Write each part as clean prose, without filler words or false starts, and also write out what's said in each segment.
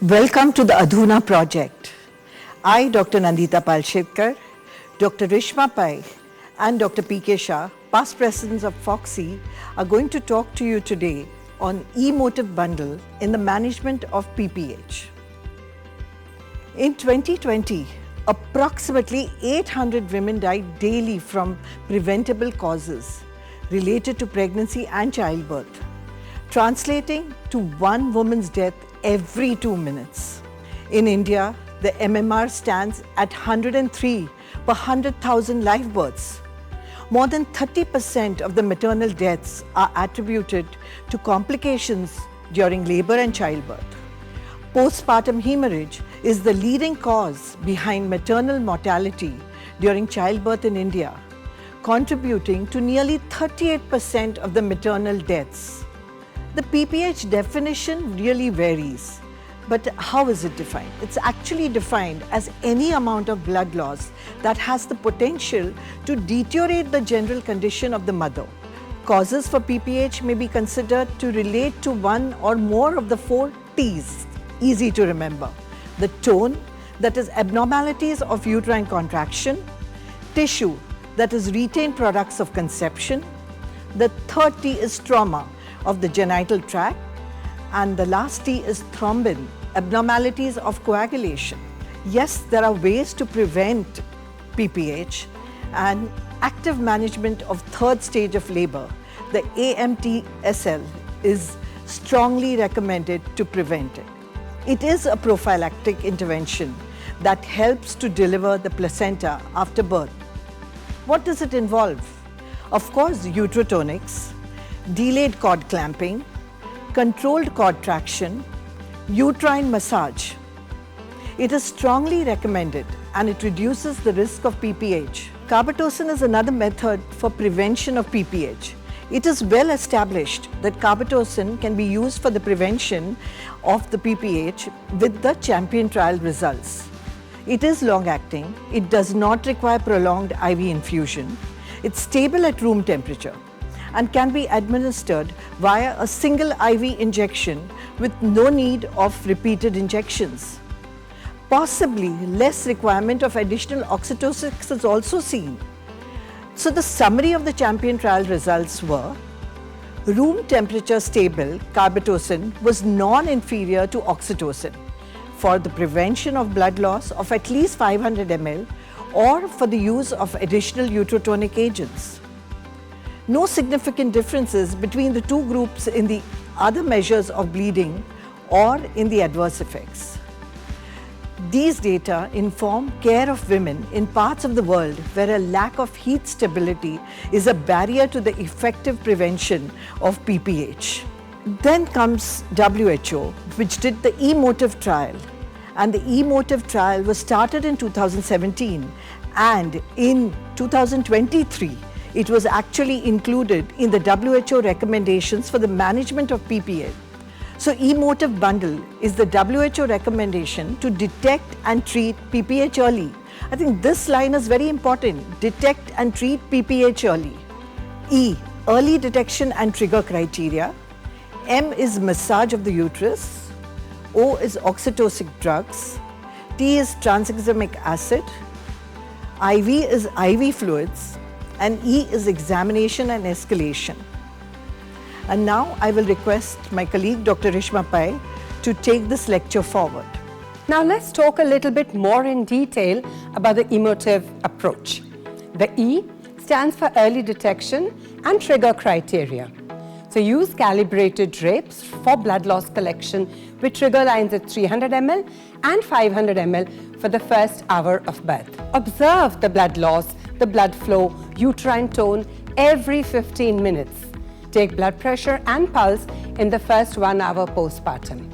Welcome to the Adhuna project. I, Dr. Nandita Palshetkar, Dr. Rishma Pai, and Dr. P.K. Shah, past presidents of FOGSI, are going to talk to you today on E-motive bundle in the management of PPH. In 2020, approximately 800 women died daily from preventable causes related to pregnancy and childbirth, translating to one woman's death every 2 minutes. In India, the MMR stands at 103 per 100,000 live births. More than 30% of the maternal deaths are attributed to complications during labor and childbirth. Postpartum hemorrhage is the leading cause behind maternal mortality during childbirth in India, contributing to nearly 38% of the maternal deaths. The PPH definition really varies, but how is it defined? It's actually defined as any amount of blood loss that has the potential to deteriorate the general condition of the mother. Causes for PPH may be considered to relate to one or more of the 4 T's, easy to remember. The tone, that is abnormalities of uterine contraction; tissue, that is retained products of conception; the third T is trauma of the genital tract; and the last T is thrombin, abnormalities of coagulation. Yes, there are ways to prevent PPH, and active management of third stage of labor, the AMTSL, is strongly recommended to prevent it. It is a prophylactic intervention that helps to deliver the placenta after birth. What does it involve? Of course, uterotonics, delayed cord clamping, controlled cord traction, uterine massage. It is strongly recommended and it reduces the risk of PPH. Carbetocin is another method for prevention of PPH. It is well established that carbetocin can be used for the prevention of the PPH with the CHAMPION trial results. It is long-acting, it does not require prolonged IV infusion, it's stable at room temperature, and can be administered via a single IV injection with no need of repeated injections. Possibly less requirement of additional oxytocin is also seen. So the summary of the CHAMPION trial results were: room temperature stable carbetocin was non-inferior to oxytocin for the prevention of blood loss of at least 500 ml or for the use of additional uterotonic agents. No significant differences between the two groups in the other measures of bleeding or in the adverse effects. These data inform care of women in parts of the world where a lack of heat stability is a barrier to the effective prevention of PPH. Then comes WHO, which did the E-motive trial. And the E-motive trial was started in 2017, and in 2023, it was actually included in the WHO recommendations for the management of PPH. So E-motive bundle is the WHO recommendation to detect and treat PPH early. I think this line is very important: detect and treat PPH early. E, early detection and trigger criteria. M is massage of the uterus. O is oxytocic drugs. T is tranexamic acid. IV is IV fluids. And E is examination and escalation. And now I will request my colleague Dr. Rishma Pai to take this lecture forward. Now let's talk a little bit more in detail about the E-motive approach. The E stands for early detection and trigger criteria. So use calibrated drapes for blood loss collection with trigger lines at 300 ml and 500 ml for the first hour of birth. Observe the blood loss, the blood flow, uterine tone every 15 minutes. Take blood pressure and pulse in the first 1 hour postpartum.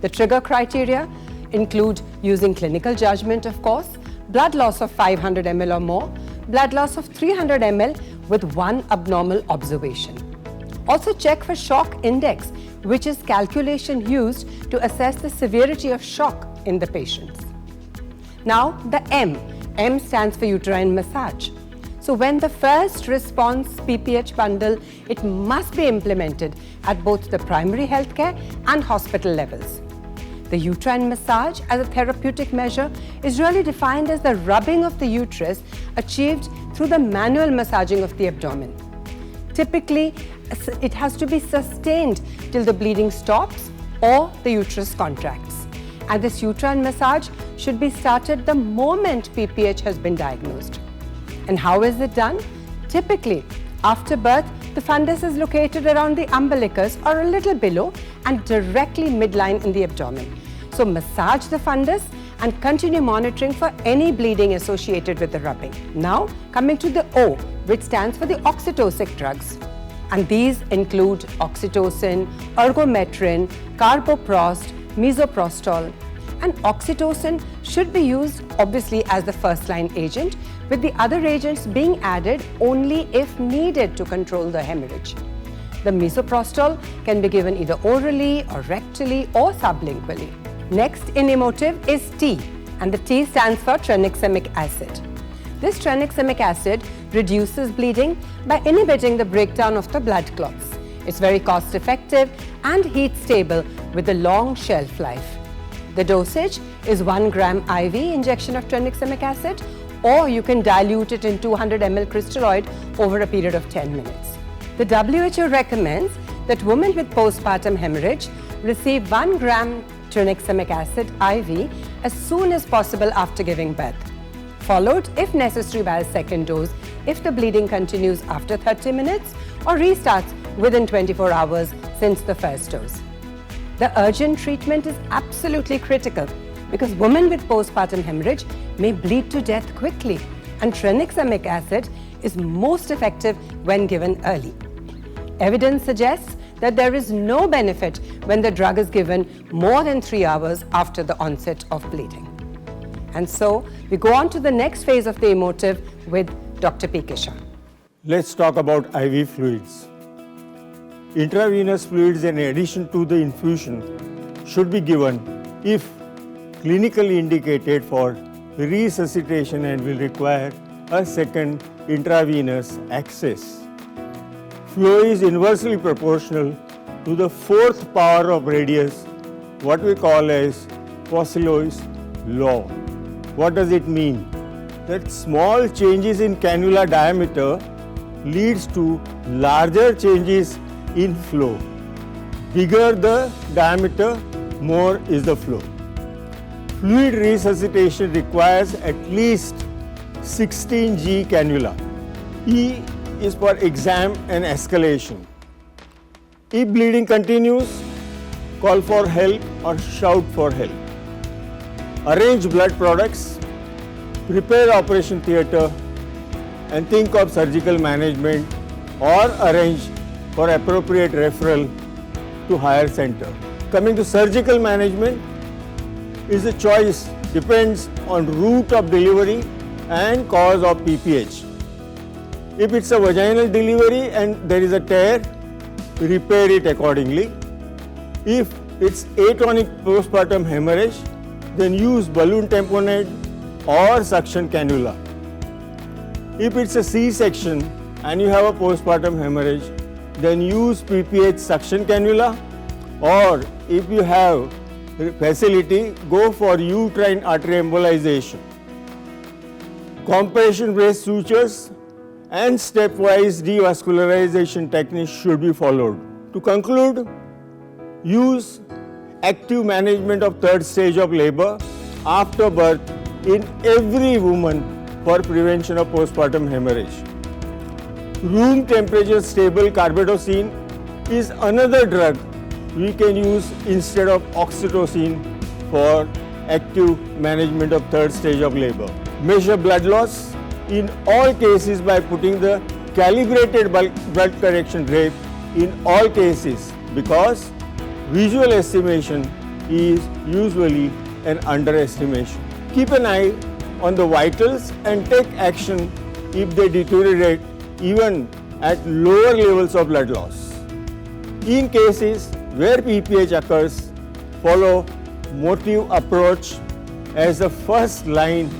The trigger criteria include using clinical judgment, of course, blood loss of 500 ml or more, blood loss of 300 ml with one abnormal observation. Also check for shock index, which is calculation used to assess the severity of shock in the patients. Now the M. M stands for uterine massage. So when the first response PPH bundle, it must be implemented at both the primary healthcare and hospital levels. The uterine massage as a therapeutic measure is really defined as the rubbing of the uterus achieved through the manual massaging of the abdomen. Typically, it has to be sustained till the bleeding stops or the uterus contracts. And this uterine massage should be started the moment PPH has been diagnosed. And how is it done? Typically, after birth, the fundus is located around the umbilicus or a little below and directly midline in the abdomen. So massage the fundus and continue monitoring for any bleeding associated with the rubbing. Now, coming to the O, which stands for the oxytocic drugs. And these include oxytocin, ergometrin, carboprost, misoprostol. And oxytocin should be used obviously as the first-line agent, with the other agents being added only if needed to control the hemorrhage. The misoprostol can be given either orally or rectally or sublingually. Next in emotive is T, and the T stands for tranexamic acid. This tranexamic acid reduces bleeding by inhibiting the breakdown of the blood clots. It's very cost-effective and heat-stable with a long shelf life. The dosage is 1 gram IV injection of tranexamic acid, or you can dilute it in 200 ml crystalloid over a period of 10 minutes. The WHO recommends that women with postpartum hemorrhage receive 1 gram tranexamic acid IV as soon as possible after giving birth, followed if necessary by a second dose if the bleeding continues after 30 minutes or restarts within 24 hours since the first dose. The urgent treatment is absolutely critical because women with postpartum hemorrhage may bleed to death quickly, and tranexamic acid is most effective when given early. Evidence suggests that there is no benefit when the drug is given more than 3 hours after the onset of bleeding. And so we go on to the next phase of the emotive with Dr. P.K. Shah. Let's talk about IV fluids. Intravenous fluids in addition to the infusion should be given if clinically indicated for resuscitation and will require a second intravenous access. Flow is inversely proportional to the fourth power of radius, what we call as Poiseuille's law. What does it mean? That small changes in cannula diameter leads to larger changes in flow. Bigger the diameter, more is the flow. Fluid resuscitation requires at least 16 G cannula. E is for exam and escalation. If bleeding continues, call for help or shout for help. Arrange blood products, prepare operation theatre, and think of surgical management or arrange for appropriate referral to higher center. Coming to surgical management, is a choice depends on route of delivery and cause of PPH. If it's a vaginal delivery and there is a tear, repair it accordingly. If it's atonic postpartum hemorrhage, then use balloon tamponade or suction cannula. If it's a C-section and you have a postpartum hemorrhage, then use PPH suction cannula, or if you have facility, go for uterine artery embolization. Compression-based sutures and stepwise devascularization techniques should be followed. To conclude, use active management of third stage of labor after birth in every woman for prevention of postpartum hemorrhage. Room temperature stable carbetocin is another drug we can use instead of oxytocin for active management of third stage of labor. Measure blood loss in all cases by putting the calibrated blood correction drape in all cases, because visual estimation is usually an underestimation. Keep an eye on the vitals and take action if they deteriorate even at lower levels of blood loss. In cases where PPH occurs, follow motive approach as the first line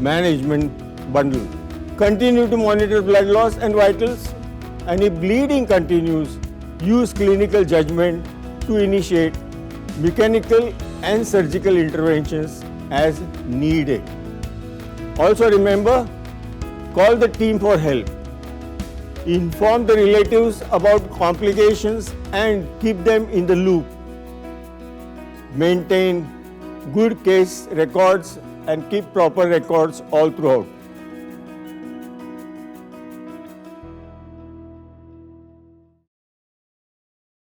management bundle. Continue to monitor blood loss and vitals, and if bleeding continues, use clinical judgment to initiate mechanical and surgical interventions as needed. Also remember, call the team for help. Inform the relatives about complications and keep them in the loop. Maintain good case records and keep proper records all throughout.